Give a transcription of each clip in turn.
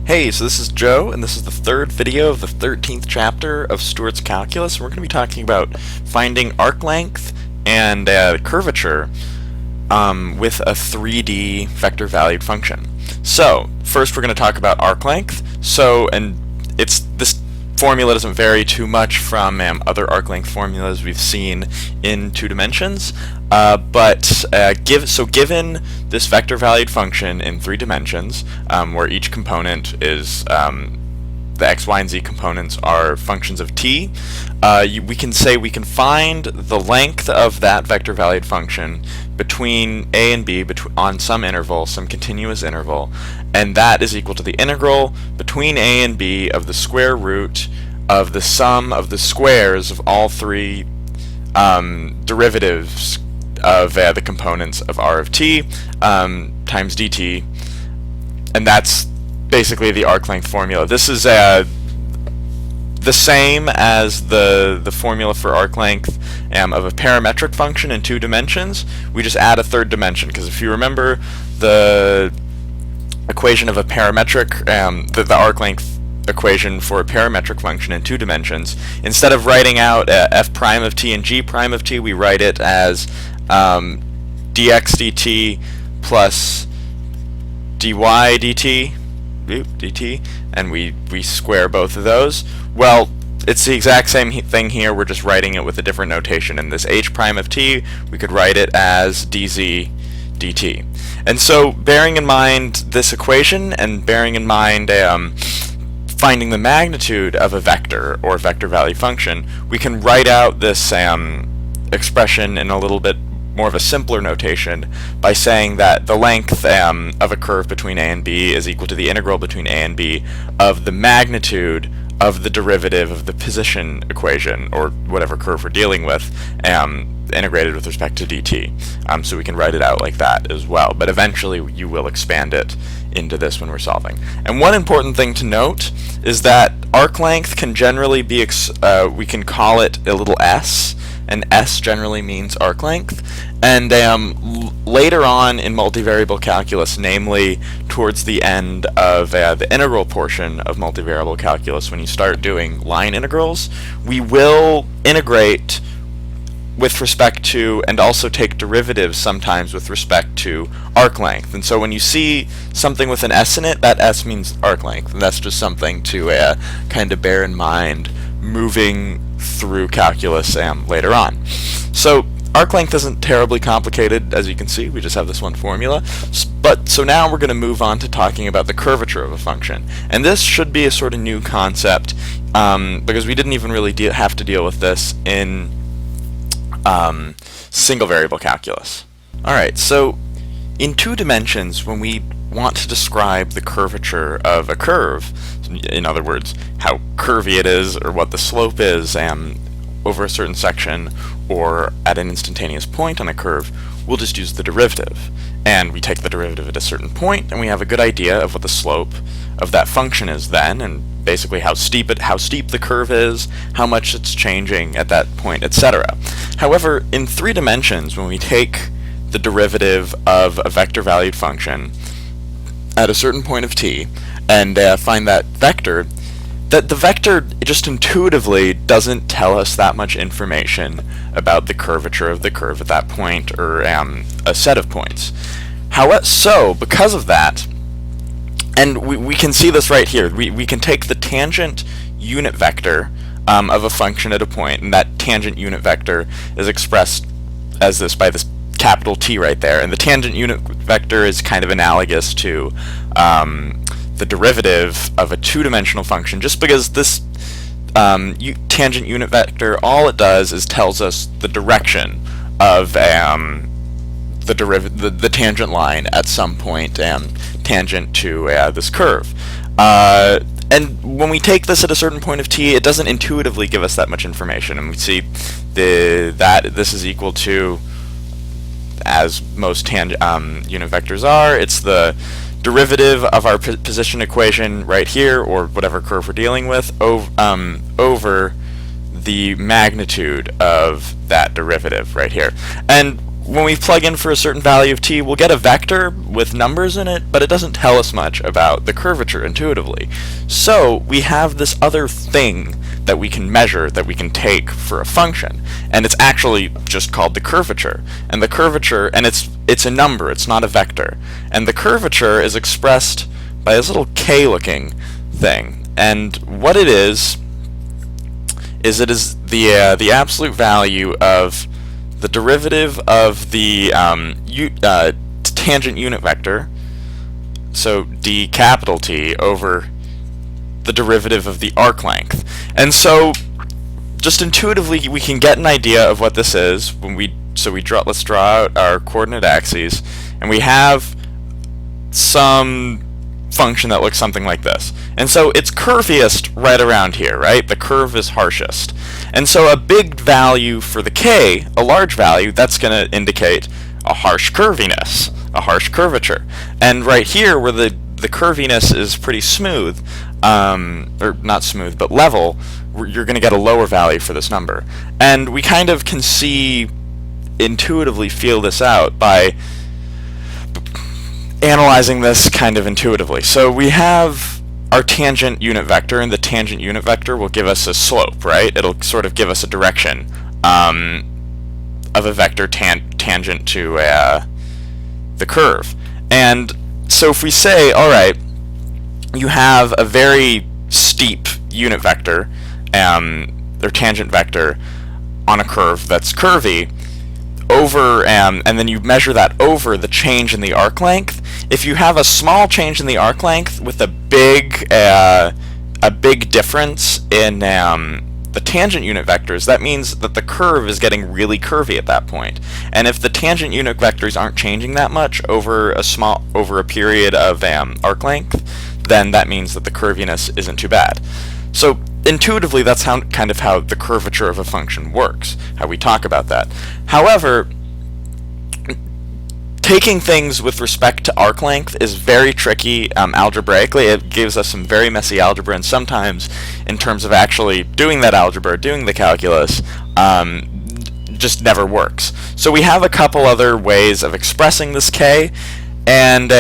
Hey, so this is Joe, and this is the third video of the 13th chapter of Stewart's Calculus. We're going to be talking about finding arc length and curvature with a 3D vector valued function. So, first we're going to talk about arc length. This formula doesn't vary too much from other arc length formulas we've seen in 2 dimensions, given this vector valued function in 3 dimensions, where each component is the x, y, and z components are functions of t, we can say we can find the length of that vector valued function between a and b on some interval, some continuous interval, and that is equal to the integral between a and b of the square root of the sum of the squares of all 3 derivatives of the components of r of t times dt, and that's basically the arc length formula. This is the same as the formula for arc length of a parametric function in 2 dimensions. We just add a 3rd dimension, because if you remember the equation of a parametric, the arc length equation for a parametric function in 2 dimensions, instead of writing out f prime of t and g prime of t, we write it as dx dt plus dy dt, and we square both of those. Well, it's the exact same thing here, we're just writing it with a different notation. In this h prime of t, we could write it as dz dt. And so, bearing in mind this equation, and bearing in mind finding the magnitude of a vector or vector value function, we can write out this expression in a little bit more of a simpler notation by saying that the length of a curve between a and b is equal to the integral between a and b of the magnitude of the derivative of the position equation, or whatever curve we're dealing with, integrated with respect to dt. So we can write it out like that as well, but eventually you will expand it into this when we're solving. And one important thing to note is that arc length can generally be, we can call it a little s, and s generally means arc length. And later on in multivariable calculus, namely towards the end of the integral portion of multivariable calculus, when you start doing line integrals, we will integrate with respect to, and also take derivatives sometimes with respect to, arc length. And so when you see something with an s in it, that s means arc length, and that's just something to kind of bear in mind moving through calculus later on. So arc length isn't terribly complicated, as you can see. We just have this one formula. So now we're going to move on to talking about the curvature of a function. And this should be a sort of new concept, because we didn't even really have to deal with this in single variable calculus. Alright, so in 2 dimensions, when we want to describe the curvature of a curve, in other words, how curvy it is, or what the slope is over a certain section, or at an instantaneous point on a curve, we'll just use the derivative. And we take the derivative at a certain point, and we have a good idea of what the slope of that function is then, and basically how steep the curve is, how much it's changing at that point, etc. However, in 3 dimensions, when we take the derivative of a vector valued function at a certain point of t, and find that vector, that the vector just intuitively doesn't tell us that much information about the curvature of the curve at that point, or a set of points. So, because of that, and we can see this right here, we can take the tangent unit vector of a function at a point, and that tangent unit vector is expressed as this by this capital T right there, and the tangent unit vector is kind of analogous to the derivative of a 2-dimensional function, just because this tangent unit vector, all it does is tells us the direction of the tangent line at some point tangent to this curve. And when we take this at a certain point of t, it doesn't intuitively give us that much information, and we see that this is equal to, as most unit vectors are, it's the derivative of our position equation right here, or whatever curve we're dealing with, over the magnitude of that derivative right here. And when we plug in for a certain value of t, we'll get a vector with numbers in it, but it doesn't tell us much about the curvature intuitively. So we have this other thing that we can measure, that we can take for a function, and it's actually just called the curvature. And the curvature, and it's a number, it's not a vector. And the curvature is expressed by this little k-looking thing. And what it is it is the absolute value of the derivative of the tangent unit vector, so d capital T, over the derivative of the arc length. And so just intuitively we can get an idea of what this is when let's draw out our coordinate axes, and we have some function that looks something like this. And so it's curviest right around here, right? The curve is harshest. And so a big value for the k, a large value, that's going to indicate a harsh curviness, a harsh curvature. And right here, where the curviness is pretty smooth, or not smooth, but level, you're going to get a lower value for this number. And we kind of can intuitively feel this out by analyzing this kind of intuitively. So we have our tangent unit vector, and the tangent unit vector will give us a slope, right? It'll sort of give us a direction of a vector tangent to the curve. And so if we say, all right, you have a very steep unit vector, or tangent vector on a curve that's curvy, over and then you measure that over the change in the arc length. If you have a small change in the arc length with a big difference in the tangent unit vectors, that means that the curve is getting really curvy at that point. And if the tangent unit vectors aren't changing that much over a period of arc length, then that means that the curviness isn't too bad. So intuitively, that's kind of how the curvature of a function works, how we talk about that. However, taking things with respect to arc length is very tricky algebraically. It gives us some very messy algebra, and sometimes in terms of actually doing that algebra, doing the calculus, just never works. So we have a couple other ways of expressing this k, and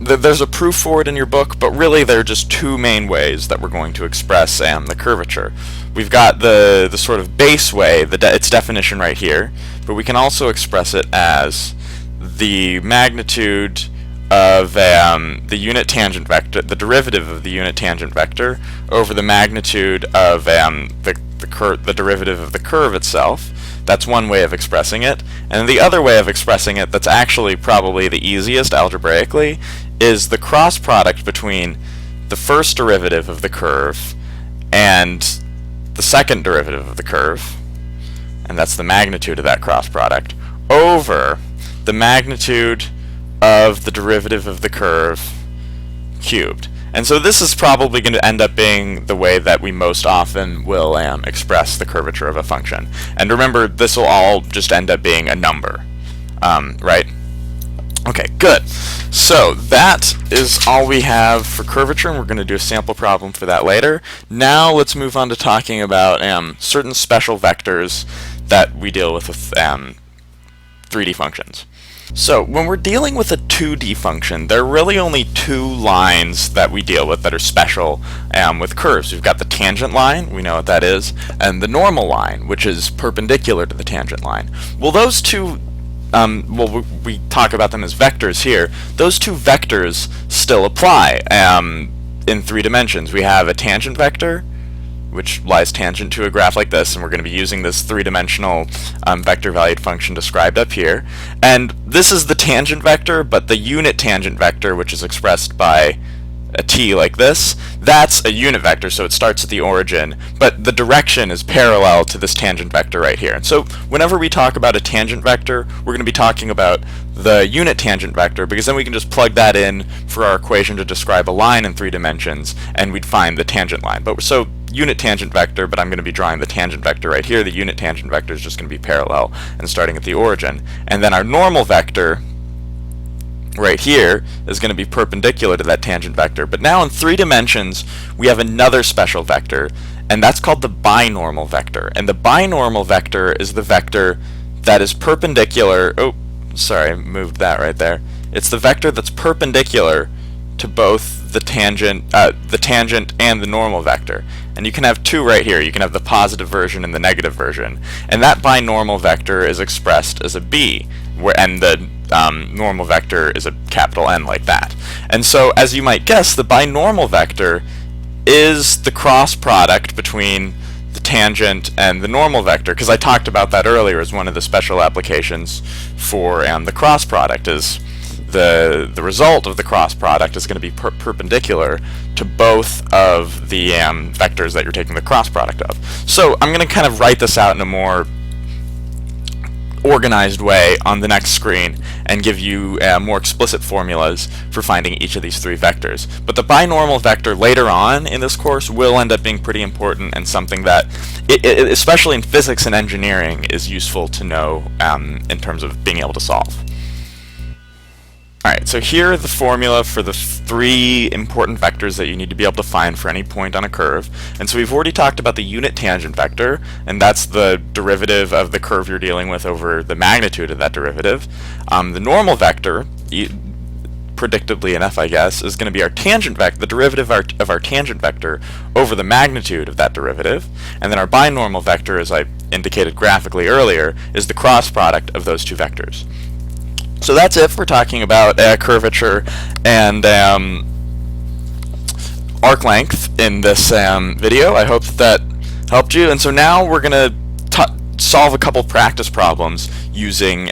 there's a proof for it in your book, but really there are just two main ways that we're going to express the curvature. We've got the sort of base way, its definition right here, but we can also express it as the magnitude of the unit tangent vector, the derivative of the unit tangent vector, over the magnitude of the derivative of the curve itself. That's one way of expressing it. And the other way of expressing it, that's actually probably the easiest algebraically, is the cross product between the first derivative of the curve and the second derivative of the curve, and that's the magnitude of that cross product, over the magnitude of the derivative of the curve cubed. And so this is probably going to end up being the way that we most often will express the curvature of a function. And remember, this will all just end up being a number, right? Okay, good. So that is all we have for curvature, and we're going to do a sample problem for that later. Now let's move on to talking about certain special vectors that we deal with 3D functions. So when we're dealing with a 2D function, there are really only two lines that we deal with that are special with curves. We've got the tangent line, we know what that is, and the normal line, which is perpendicular to the tangent line. Well, those two, we talk about them as vectors here. Those two vectors still apply in 3 dimensions. We have a tangent vector, which lies tangent to a graph like this, and we're going to be using this 3-dimensional vector-valued function described up here. And this is the tangent vector, but the unit tangent vector, which is expressed by a t like this, that's a unit vector, so it starts at the origin, but the direction is parallel to this tangent vector right here. And so whenever we talk about a tangent vector, we're going to be talking about the unit tangent vector, because then we can just plug that in for our equation to describe a line in 3 dimensions, and we'd find the tangent line. But so unit tangent vector, but I'm going to be drawing the tangent vector right here. The unit tangent vector is just going to be parallel and starting at the origin. And then our normal vector right here is going to be perpendicular to that tangent vector. But now in 3 dimensions, we have another special vector, and that's called the binormal vector. And the binormal vector is the vector that is perpendicular. Oh, sorry, I moved that right there. It's the vector that's perpendicular to both the tangent and the normal vector. And you can have two right here. You can have the positive version and the negative version. And that binormal vector is expressed as a b, and the normal vector is a capital N, like that. And so, as you might guess, the binormal vector is the cross product between the tangent and the normal vector, because I talked about that earlier as one of the special applications for the cross product. Is the result of the cross product is going to be perpendicular to both of the vectors that you're taking the cross product of. So I'm going to kind of write this out in a more organized way on the next screen and give you more explicit formulas for finding each of these three vectors. But the binormal vector later on in this course will end up being pretty important, and something that, especially in physics and engineering, is useful to know in terms of being able to solve. Alright, so here are the formula for the three important vectors that you need to be able to find for any point on a curve. And so we've already talked about the unit tangent vector, and that's the derivative of the curve you're dealing with over the magnitude of that derivative. The normal vector, predictably enough I guess, is going to be our tangent vector, the derivative of our tangent vector over the magnitude of that derivative. And then our binormal vector, as I indicated graphically earlier, is the cross product of those two vectors. So that's it for talking about curvature and arc length in this video. I hope that helped you. And so now we're going to solve a couple practice problems using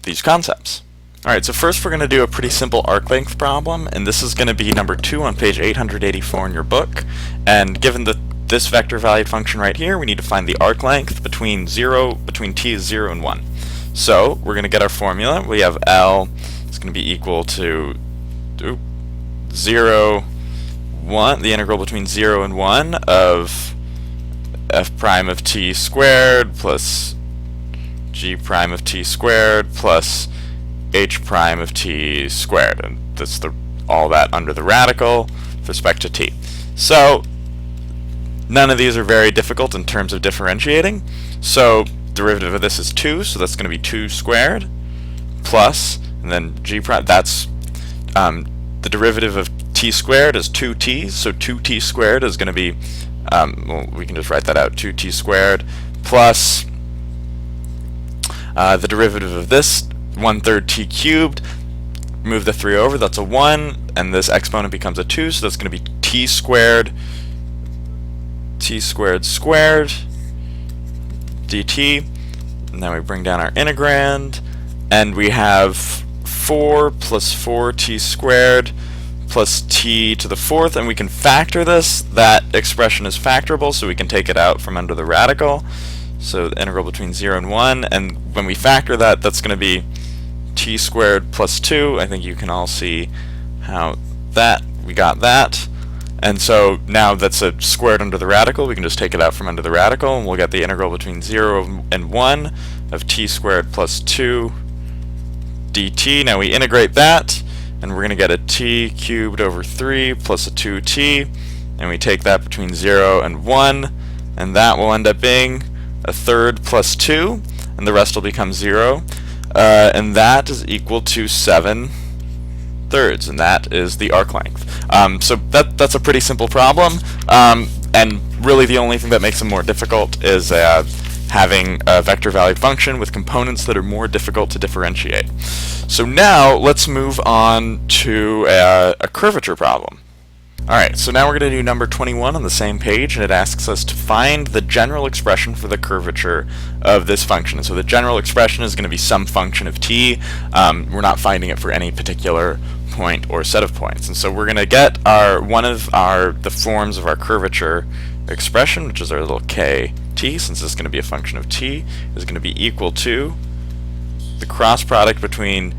these concepts. Alright, so first we're going to do a pretty simple arc length problem, and this is going to be number 2 on page 884 in your book. And given this vector valued function right here, we need to find the arc length between t is 0 and 1. So we're going to get our formula. We have L is going to be equal to 0, 1, the integral between 0 and 1 of f prime of t squared plus g prime of t squared plus h prime of t squared. And that's all that under the radical with respect to t. So none of these are very difficult in terms of differentiating. So derivative of this is 2, so that's going to be 2 squared plus, and then g prime, that's the derivative of t squared is 2t, so 2t squared is going to be, well, we can just write that out, 2t squared plus the derivative of this, 1/3 t cubed, move the 3 over, that's a 1, and this exponent becomes a 2, so that's going to be t squared squared dt, and then we bring down our integrand, and we have 4 plus 4t squared plus t to the 4th, and we can factor this. That expression is factorable, so we can take it out from under the radical. So the integral between 0 and 1, and when we factor that, that's going to be t squared plus 2. I think you can all see how we got that. And so now that's a squared under the radical, we can just take it out from under the radical, and we'll get the integral between 0 and 1 of t squared plus 2 dt. Now we integrate that, and we're going to get a t cubed over 3 plus a 2t, and we take that between 0 and 1, and that will end up being a third plus 2, and the rest will become 0, and that is equal to 7 thirds, and that is the arc length. So that's a pretty simple problem, and really the only thing that makes them more difficult is having a vector valued function with components that are more difficult to differentiate. So now let's move on to a curvature problem. Alright, so now we're going to do number 21 on the same page, and it asks us to find the general expression for the curvature of this function. And so the general expression is going to be some function of t. We're not finding it for any particular point or set of points. And so we're going to get the forms of our curvature expression, which is our little kt, since this is going to be a function of t, is going to be equal to the cross product between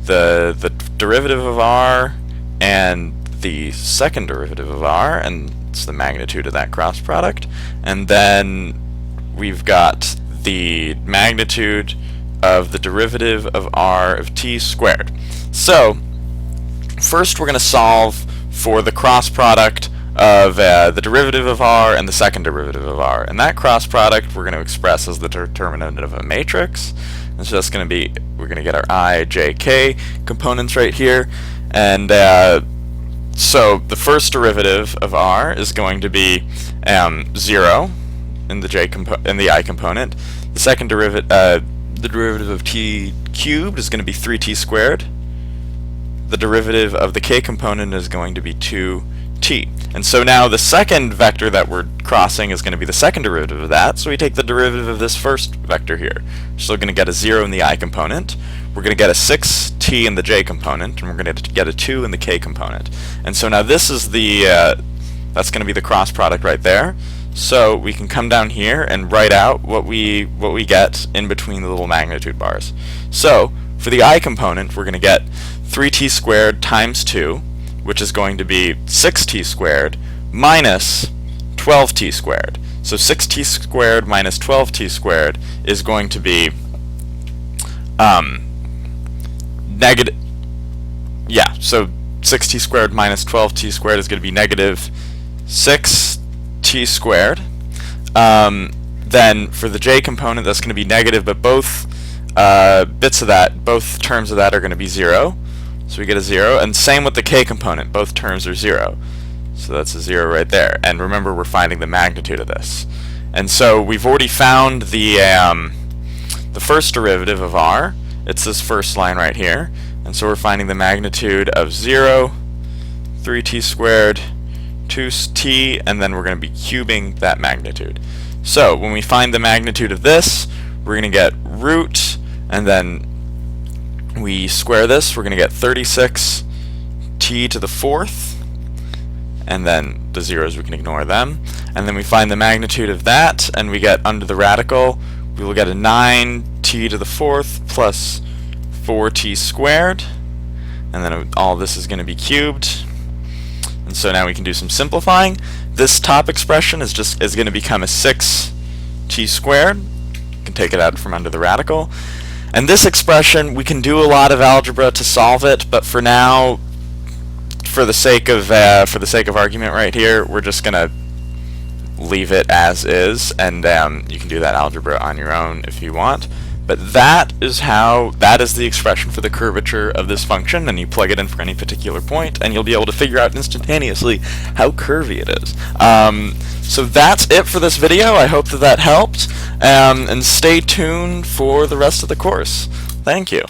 the derivative of r and the second derivative of r, and it's the magnitude of that cross product. And then we've got the magnitude of the derivative of r of t squared. So first we're going to solve for the cross product of the derivative of r and the second derivative of r. And that cross product we're going to express as the determinant of a matrix. And so that's going to be, we're going to get our I, J, K components right here. And so the first derivative of R is going to be 0 in the I component. The second derivative, the derivative of t cubed is going to be 3t squared. The derivative of the k component is going to be 2t. And so now the second vector that we're crossing is going to be the second derivative of that, so we take the derivative of this first vector here. So we're going to get a 0 in the I component, we're going to get a 6t in the j component, and we're going to get a 2 in the k component. And so now this is the, that's going to be the cross product right there. So we can come down here and write out what we get in between the little magnitude bars. So for the I component, we're going to get 3t squared times 2, which is going to be 6t squared minus 12t squared. So 6t squared minus 12t squared is going to be negative, yeah, so 6t squared minus 12t squared is going to be negative 6t squared. Then for the j component, that's going to be negative, but both bits of that, both terms of that are going to be 0. So we get a 0, and same with the k component, both terms are 0. So that's a 0 right there. And remember, we're finding the magnitude of this. And so we've already found the first derivative of r. It's this first line right here. And so we're finding the magnitude of 0, 3t squared, 2t, and then we're going to be cubing that magnitude. So when we find the magnitude of this, we're going to get root, and then we square this, we're going to get 36t to the 4th, and then the zeros, we can ignore them. And then we find the magnitude of that, and we get under the radical, we will get a 9t to the 4th plus 4t squared, and then all this is going to be cubed. And so now we can do some simplifying. This top expression is going to become a 6t squared. You can take it out from under the radical. And this expression, we can do a lot of algebra to solve it, but for now, for the sake of argument right here, we're just going to leave it as is, and you can do that algebra on your own if you want. But that is the expression for the curvature of this function, and you plug it in for any particular point, and you'll be able to figure out instantaneously how curvy it is. So that's it for this video. I hope that helped, and stay tuned for the rest of the course. Thank you.